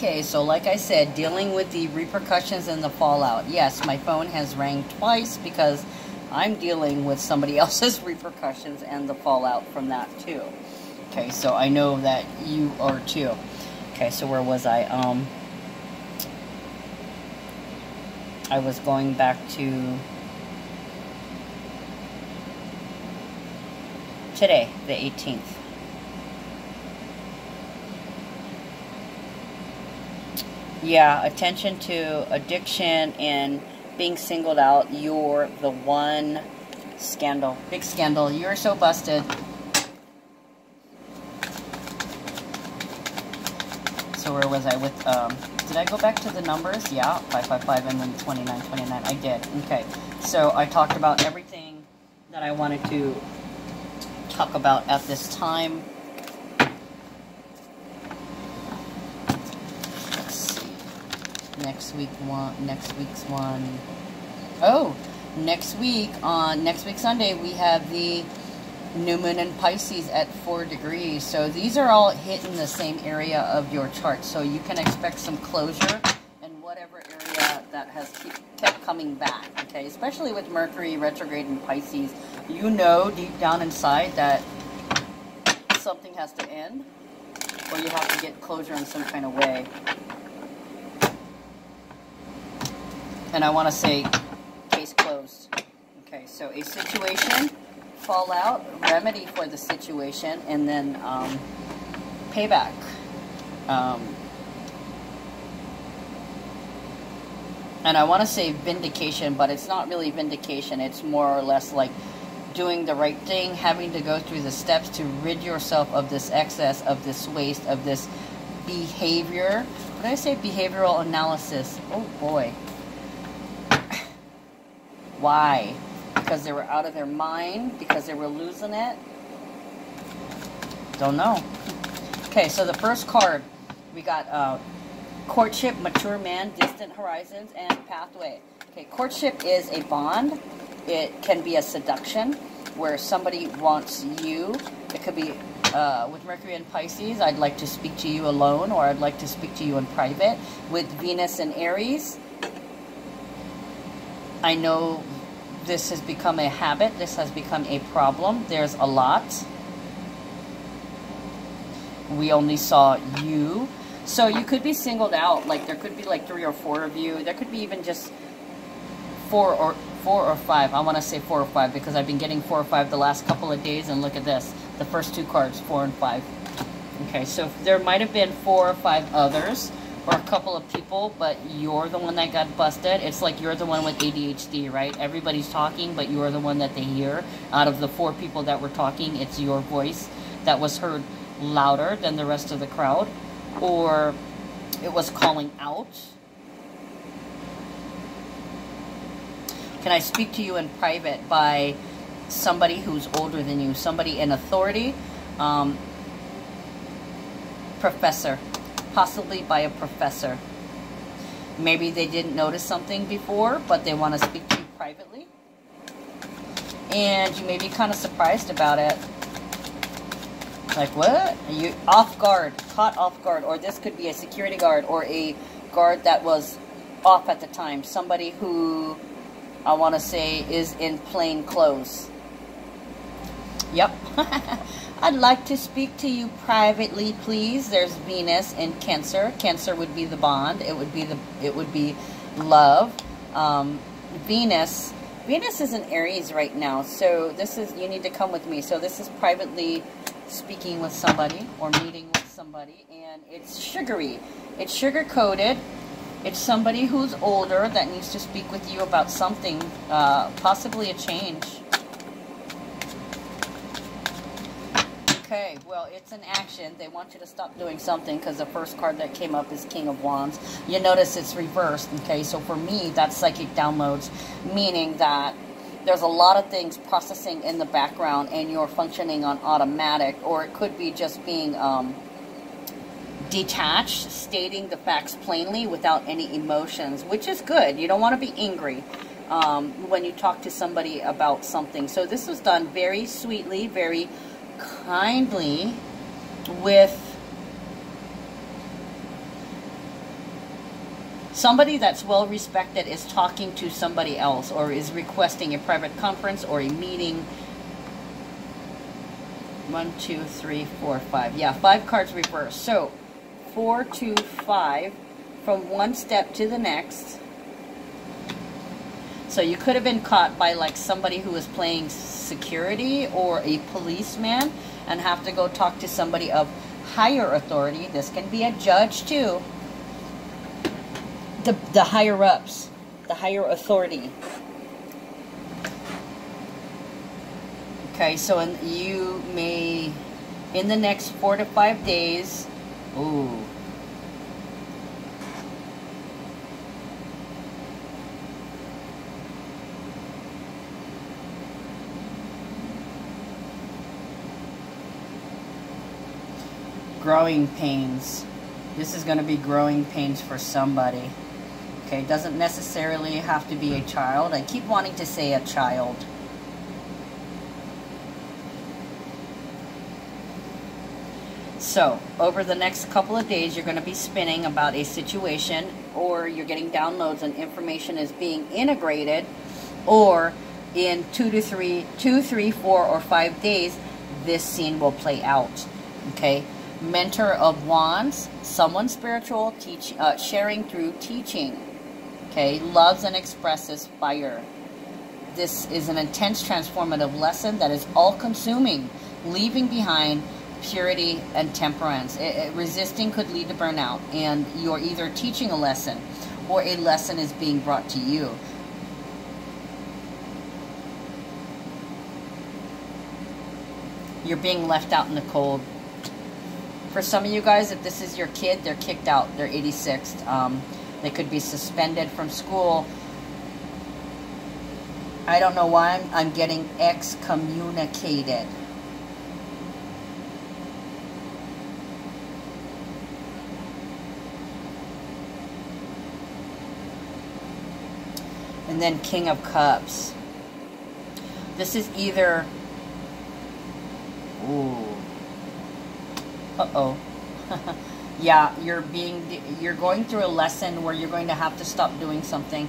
Okay, so like I said, dealing with the repercussions and the fallout. Yes, my phone has rang twice because I'm dealing with somebody else's repercussions and the fallout from that too. Okay, so I know that you are too. Okay, so where was I? I was going back to today, the 18th. Yeah, attention to addiction and being singled out. You're the one. Scandal. Big scandal. You're so busted. So where was I with, did I go back to the numbers? Yeah, 555 and then 2929. I did. Okay. So I talked about everything that I wanted to talk about at this time. Next week's one. Oh, next week Sunday we have the new moon in Pisces at 4 degrees. So these are all hitting the same area of your chart. So you can expect some closure in whatever area that has kept coming back. Okay, especially with Mercury retrograde in Pisces. You know deep down inside that something has to end, or you have to get closure in some kind of way. And I want to say, case closed. Okay, so a situation, fallout, remedy for the situation, and then payback. And I want to say vindication, but it's not really vindication. It's more or less like doing the right thing, having to go through the steps to rid yourself of this excess, of this waste, of this behavior. When I say behavioral analysis, oh boy. Why? Because they were out of their mind? Because they were losing it? Don't know. Okay, so the first card, we got courtship, mature man, distant horizons, and pathway. Okay, courtship is a bond. It can be a seduction where somebody wants you. It could be with Mercury and Pisces, I'd like to speak to you alone, or I'd like to speak to you in private. With Venus and Aries, I know this has become a habit. This has become a problem. There's a lot. We only saw you. So you could be singled out. Like there could be like 3 or 4 of you. There could be even just 4 or 5. I want to say 4 or 5 because I've been getting 4 or 5 the last couple of days. And look at this. The first 2 cards, 4 and 5. Okay, so there might have been 4 or 5 others, or a couple of people, but you're the one that got busted. It's like you're the one with ADHD, right? Everybody's talking, but you're the one that they hear. Out of the 4 people that were talking, it's your voice that was heard louder than the rest of the crowd, or it was calling out. Can I speak to you in private by somebody who's older than you, somebody in authority, professor. Possibly by a professor. Maybe they didn't notice something before, but they want to speak to you privately. And you may be kind of surprised about it. Like, what? Are you off guard, caught off guard? Or this could be a security guard or a guard that was off at the time. Somebody who, I want to say, is in plain clothes. Yep. I'd like to speak to you privately, please. There's Venus in Cancer. Cancer would be the bond. It would be love. Venus is in Aries right now. So this is, you need to come with me. So this is privately speaking with somebody or meeting with somebody, and it's sugary. It's sugar-coated. It's somebody who's older that needs to speak with you about something, possibly a change. Okay, well, it's an action. They want you to stop doing something because the first card that came up is King of Wands. You notice it's reversed, okay? So for me, that's psychic downloads, meaning that there's a lot of things processing in the background and you're functioning on automatic, or it could be just being detached, stating the facts plainly without any emotions, which is good. You don't want to be angry when you talk to somebody about something. So this was done very sweetly, very kindly, with Somebody that's well respected is talking to somebody else or is requesting a private conference or a meeting. 1, 2, 3, 4, 5. Yeah, 5 cards reversed. So 4 to 5 from one step to the next. So you could have been caught by like somebody who was playing security or a policeman and have to go talk to somebody of higher authority. This can be a judge too. The higher ups, the higher authority. Okay, so you may, in the next 4 to 5 days, ooh. Growing pains. This is going to be growing pains for somebody. Okay, doesn't necessarily have to be a child. I keep wanting to say a child. So, over the next couple of days, you're going to be spinning about a situation, or you're getting downloads and information is being integrated, or in 2, 3, 4, or 5 days, this scene will play out. Okay? Mentor of Wands, someone spiritual, sharing through teaching. Okay, loves and expresses fire. This is an intense transformative lesson that is all-consuming, leaving behind purity and temperance. Resisting could lead to burnout, and you're either teaching a lesson or a lesson is being brought to you. You're being left out in the cold. For some of you guys, if this is your kid, they're kicked out. They're 86th. They could be suspended from school. I don't know why I'm getting excommunicated. And then King of Cups. This is either... Ooh. Uh-oh. Yeah, you're going through a lesson where you're going to have to stop doing something.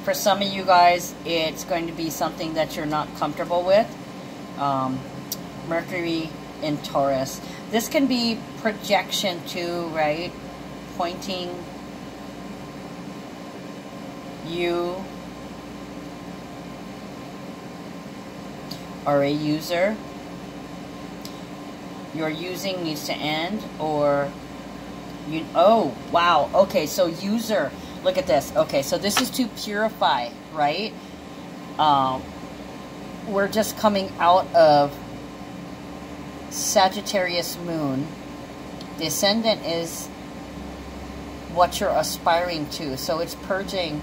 For some of you guys, it's going to be something that you're not comfortable with. Mercury in Taurus. This can be projection too, right? Pointing. You are a user. Your using needs to end, or you, oh wow, okay, so user, look at this. Okay, so this is to purify, right? We're just coming out of Sagittarius moon. The ascendant is what you're aspiring to, so it's purging,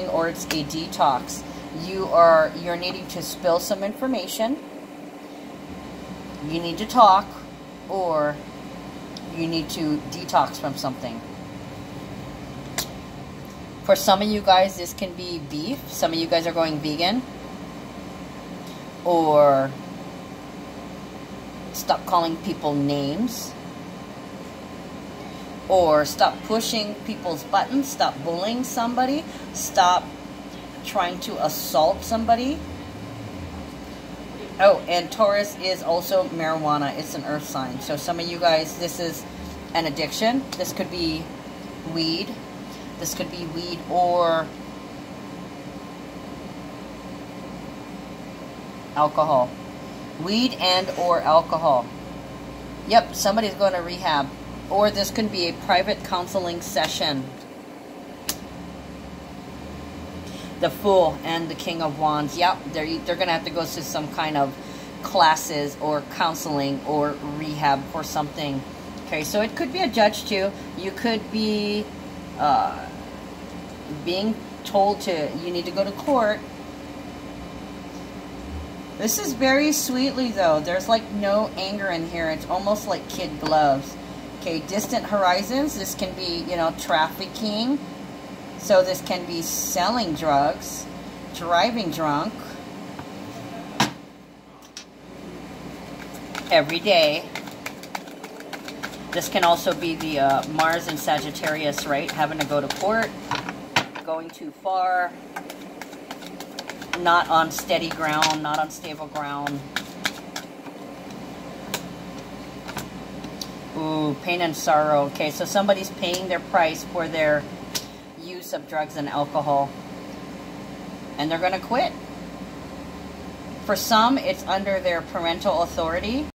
or it's a detox. You're needing to spill some information. You need to talk, or you need to detox from something. For some of you guys, this can be beef. Some of you guys are going vegan. Or stop calling people names. Or stop pushing people's buttons. Stop bullying somebody. Stop trying to assault somebody. Oh, and Taurus is also marijuana. It's an earth sign. So some of you guys, this is an addiction. This could be weed. This could be weed or alcohol. Weed and or alcohol. Yep, somebody's going to rehab. Or this could be a private counseling session. The Fool and the King of Wands. Yep, they're going to have to go to some kind of classes or counseling or rehab for something. Okay, so it could be a judge too. You could be being told you need to go to court. This is very sweetly though. There's like no anger in here. It's almost like kid gloves. Okay, distant horizons. This can be, trafficking. So this can be selling drugs, driving drunk, every day. This can also be the Mars and Sagittarius, right? Having to go to court, going too far, not on steady ground, not on stable ground. Ooh, pain and sorrow. Okay, so somebody's paying their price for their use of drugs and alcohol. And they're going to quit. For some, it's under their parental authority.